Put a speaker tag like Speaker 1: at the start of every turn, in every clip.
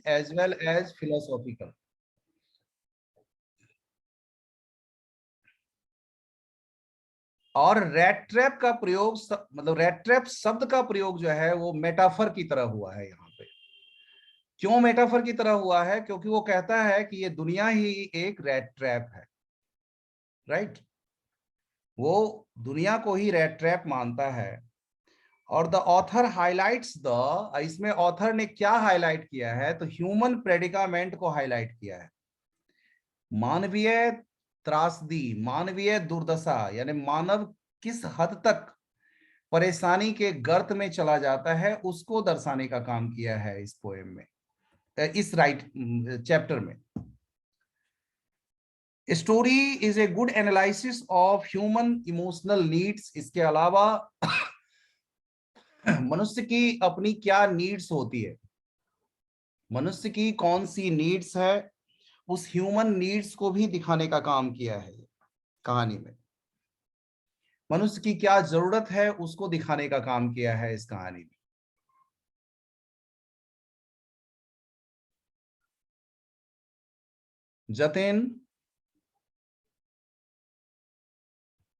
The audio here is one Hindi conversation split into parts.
Speaker 1: as well as philosophical. और रेट ट्रैप का प्रयोग मतलब रेट ट्रैप शब्द का प्रयोग जो है वो मेटाफर की तरह हुआ है यहाँ पे। क्यों मेटाफर की तरह हुआ है? क्योंकि वो कहता है कि ये दुनिया ही एक रेट ट्रैप है, राइट? वो दुनिया को ही रेट ट्रैप मानता है। और द ऑथर हाईलाइट्स द, इसमें ऑथर ने क्या हाईलाइट किया है? तो ह्यूमन प्रेडिकामेंट को हाईलाइट किया है। मानवीय त्रासदी, मानवीय दुर्दशा, यानी मानव किस हद तक परेशानी के गर्त में चला जाता है उसको दर्शाने का काम किया है इस पोएम में, इस चैप्टर में। Story is a good analysis of human emotional needs. इसके अलावा मनुष्य की अपनी क्या नीड्स होती है, मनुष्य की कौन सी नीड्स है, उस ह्यूमन नीड्स को भी दिखाने का काम किया है कहानी में। मनुष्य की क्या जरूरत है उसको दिखाने का काम किया है इस कहानी में। जतिन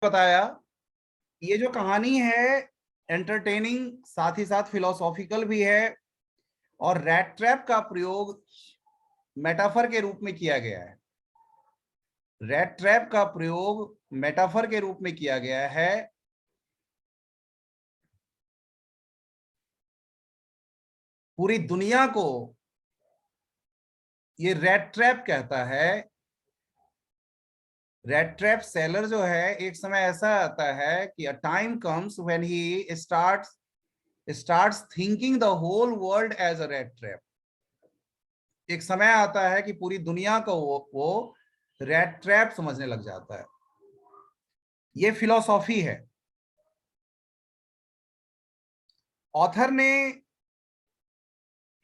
Speaker 1: बताया, ये जो कहानी है एंटरटेनिंग, साथ ही साथ फिलोसॉफिकल भी है, और रैट ट्रैप का प्रयोग मेटाफर के रूप में किया गया है। रैट ट्रैप का प्रयोग मेटाफर के रूप में किया गया है। पूरी दुनिया को ये रैट ट्रैप कहता है। रैट ट्रैप सेलर जो है, एक समय ऐसा आता है कि a time comes when he starts thinking the whole world as a rat trap. एक समय आता है कि पूरी दुनिया को वो रैट ट्रैप समझने लग जाता है। ये फिलॉसफी है। ऑथर ने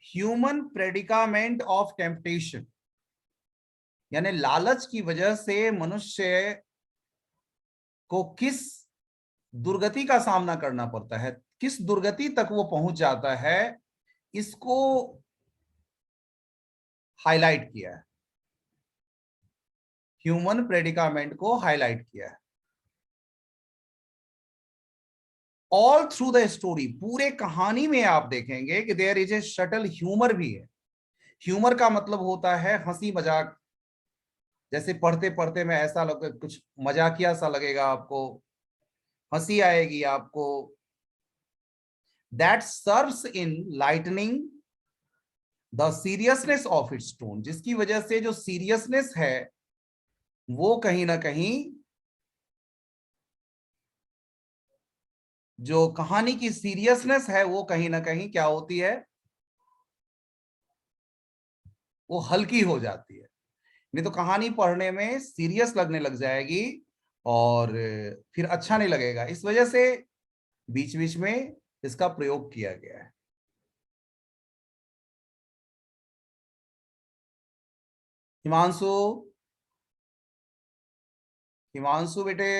Speaker 1: ह्यूमन प्रेडिकामेंट ऑफ टेम्पटेशन, यानी लालच की वजह से मनुष्य को किस दुर्गति का सामना करना पड़ता है, किस दुर्गति तक वो पहुंच जाता है, इसको हाईलाइट किया है। ह्यूमन प्रेडिकामेंट को हाईलाइट किया है। ऑल थ्रू द स्टोरी, पूरे कहानी में आप देखेंगे कि there is a subtle humour भी है। ह्यूमर का मतलब होता है हंसी मजाक। जैसे पढ़ते पढ़ते में ऐसा लगे, कुछ मजाकिया सा लगेगा आपको, हंसी आएगी आपको। That serves in lightning the seriousness of its tone, जिसकी वजह से जो सीरियसनेस है वो कहीं ना कहीं, जो कहानी की सीरियसनेस है वो कहीं ना कहीं क्या होती है, वो हल्की हो जाती है। नहीं तो कहानी पढ़ने में सीरियस लगने लग जाएगी और फिर अच्छा नहीं लगेगा। इस वजह से बीच बीच में इसका प्रयोग किया गया है। हिमांशु, हिमांशु बेटे,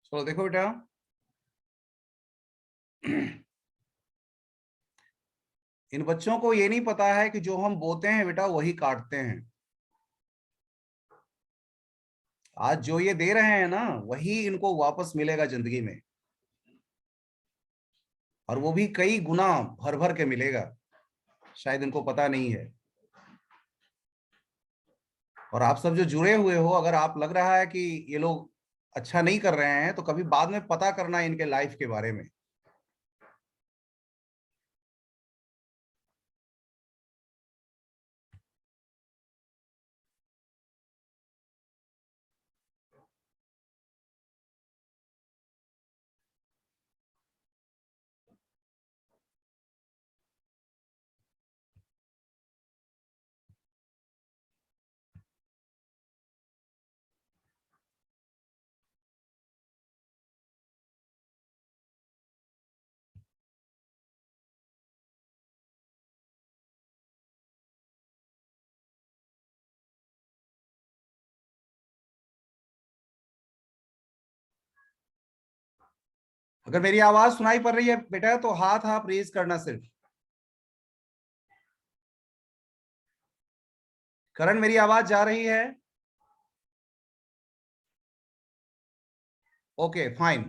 Speaker 1: चलो देखो बेटा, इन बच्चों को ये नहीं पता है कि जो हम बोते हैं बेटा वही काटते हैं। आज जो ये दे रहे हैं ना वही इनको वापस मिलेगा जिंदगी में, और वो भी कई गुना भर भर के मिलेगा। शायद इनको पता नहीं है। और आप सब जो जुड़े हुए हो, अगर आप लग रहा है कि ये लोग अच्छा नहीं कर रहे हैं तो कभी बाद में पता करना इनके लाइफ के बारे में। अगर मेरी आवाज सुनाई पड़ रही है बेटा तो हाथ आप रेज करना सिर्फ। करण मेरी आवाज जा रही है? Okay fine.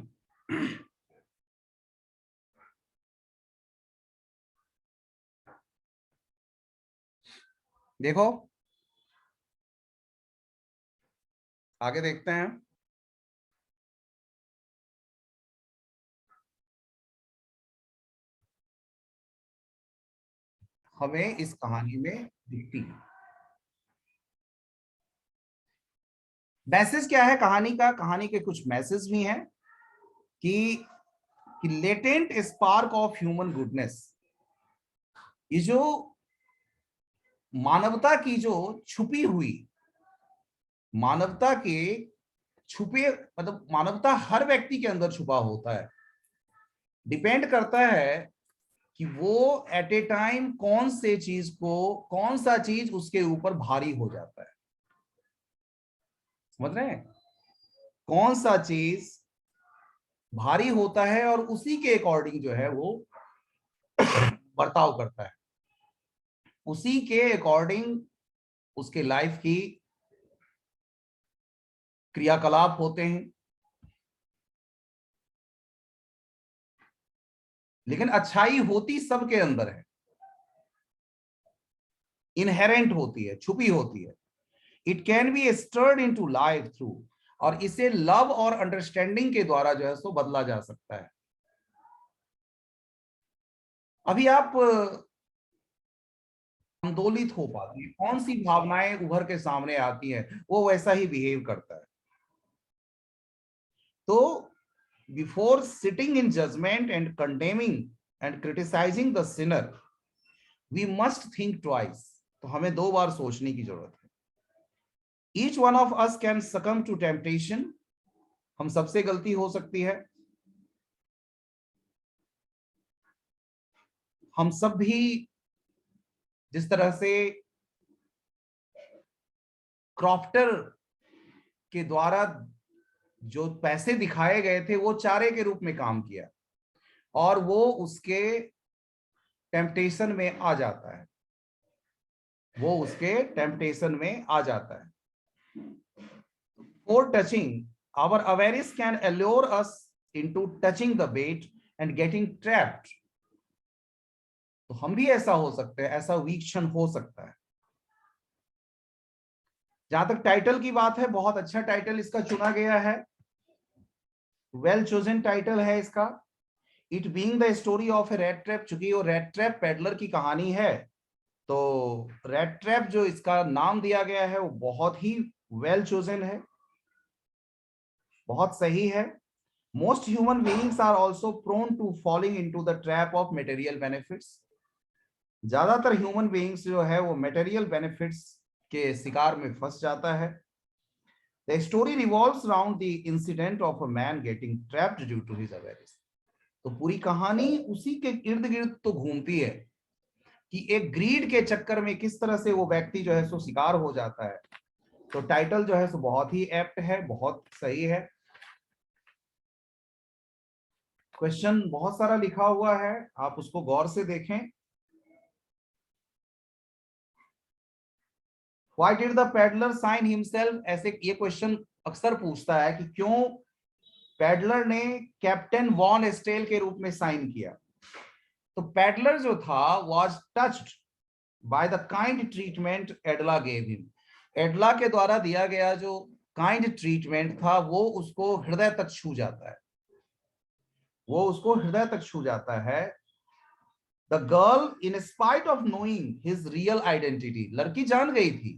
Speaker 1: देखो आगे देखते हैं। हमें इस कहानी में दिखती है मैसेज क्या है कहानी का। कहानी के कुछ मैसेज भी हैं कि latent spark of human goodness, ये जो मानवता की जो छुपी हुई, मानवता के छुपे, मतलब मानवता हर व्यक्ति के अंदर छुपा होता है। डिपेंड करता है कि वो एट ए टाइम कौन से चीज को, कौन सा चीज उसके ऊपर भारी हो जाता है। समझ रहे हैं? कौन सा चीज भारी होता है और उसी के अकॉर्डिंग जो है वो बर्ताव करता है, उसी के अकॉर्डिंग उसके लाइफ की क्रियाकलाप होते हैं। लेकिन अच्छाई होती सबके अंदर है, इनहेरेंट होती है, छुपी होती है। It can be stirred into life through, और इसे लव और अंडरस्टैंडिंग के द्वारा जो है सो बदला जा सकता है। अभी आप आंदोलित हो पाती है, कौन सी भावनाएं उभर के सामने आती हैं, वो वैसा ही बिहेव करता है। तो before sitting in judgement and condemning and criticising the sinner, we must think twice. तो हमें दो बार सोचने की जरूरत है। Each one of us can succumb to temptation, हम सबसे गलती हो सकती है। हम सब भी जिस तरह से क्रॉफ्टर के द्वारा जो पैसे दिखाए गए थे वो चारे के रूप में काम किया, और वो उसके टेम्पटेशन में आ जाता है, वो उसके टेम्पटेशन में आ जाता है। For touching, our awareness can allure us into touching the bait and getting trapped. तो हम भी ऐसा हो सकते हैं, ऐसा वीक्षण हो सकता है। जहां तक टाइटल की बात है, बहुत अच्छा टाइटल इसका चुना गया है, वेल चोजन टाइटल है इसका। It being the story of A red trap, चूंकि वो रेड ट्रैप पेडलर की कहानी है, तो रेड ट्रैप जो इसका नाम दिया गया है वो बहुत ही वेल चोजन है, बहुत सही है। Most human beings are also prone to falling into the trap of material benefits. ज्यादातर ह्यूमन बीइंग्स जो है वो मटेरियल बेनिफिट्स के शिकार में फंस जाता है। The story revolves around the incident of a man getting trapped due to his avarice. तो पूरी कहानी उसी के इर्द गिर्द तो घूमती है कि एक ग्रीड के चक्कर में किस तरह से वो व्यक्ति जो है सो शिकार हो जाता है। तो टाइटल जो है सो बहुत ही एप्ट है, बहुत सही है। क्वेश्चन बहुत सारा लिखा हुआ है, आप उसको गौर से देखें। Why did the peddler sign himself? ऐसे ये क्वेश्चन अक्सर पूछता है कि क्यों पेडलर ने कैप्टन वॉन एस्टेल के रूप में साइन किया। तो पेडलर जो था was touched by the kind treatment एडला gave him. एडला के द्वारा दिया गया जो काइंड ट्रीटमेंट था वो उसको हृदय तक छू जाता है, वो उसको हृदय तक छू जाता है। The girl in spite of knowing his real identity, लड़की जान गई थी,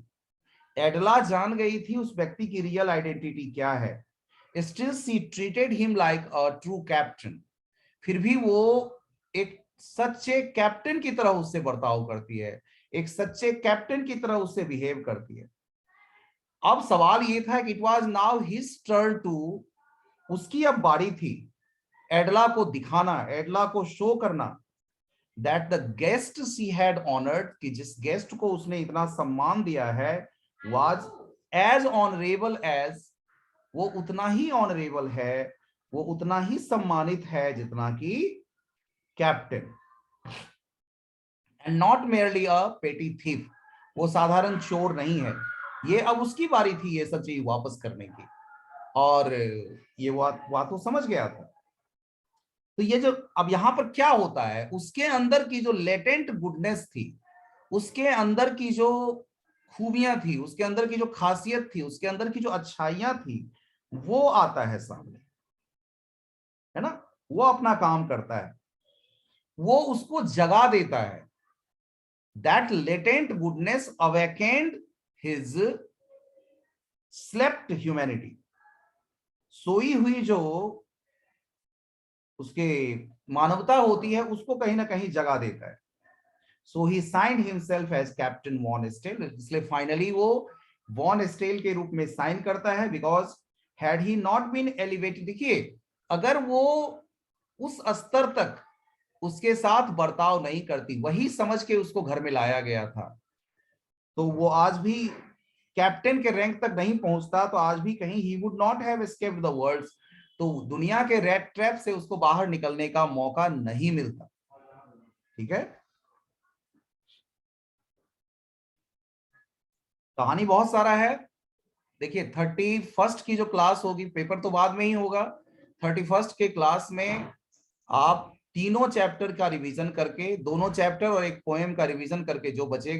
Speaker 1: एडला जान गई थी उस व्यक्ति की रियल आइडेंटिटी क्या है। Still she treated him like a true captain, फिर भी वो एक सच्चे कैप्टन की तरह उससे बर्ताव करती है, एक सच्चे कैप्टन की तरह उससे बिहेव करती है। अब सवाल ये था कि it was now his turn to, उसकी अब बारी थी एडला को दिखाना, एडला को शो करना that the guest she had honoured, कि जिस गेस्ट को उसने इतना सम्मान दिया है was as honorable as, वो उतना ही ऑनरेबल है वो उतना ही सम्मानित है जितना कि captain, and not merely a पेटी थीफ। वो साधारण चोर नहीं है। ये अब उसकी बारी थी ये सब चीज वापस करने की, और ये बात वो समझ गया था। तो ये जो अब यहां पर क्या होता है, उसके अंदर की जो लेटेंट गुडनेस थी, उसके अंदर की जो खूबियां थी, उसके अंदर की जो खासियत थी, उसके अंदर की जो अच्छाइयां थी, वो आता है सामने, है ना। वो अपना काम करता है, वो उसको जगा देता है। That latent goodness awakened his slept humanity. सोई हुई जो उसके मानवता होती है, उसको कहीं ना कहीं जगा देता है। So he signed himself as captain von Stahl. इसलिए फाइनली वो वॉन स्टेल के रूप में साइन करता है, because had he not been elevated, देखिए अगर वो उस स्तर तक उसके साथ बर्ताव नहीं करती, वही समझ के उसको घर में लाया गया था, तो वो आज भी कैप्टन के रैंक तक नहीं पहुंचता, तो आज भी कहीं he would not have escaped the world. तो दुनिया के रेड ट्रैप से उसको बाहर निकलने का मौका नहीं मिलता। ठीक है, कहानी बहुत सारा है। देखिए 31st की जो क्लास होगी, पेपर तो बाद में ही होगा, 31st के क्लास में आप तीनों चैप्टर का रिवीजन करके, दोनों चैप्टर और एक पोएम का रिवीजन करके जो बचेगा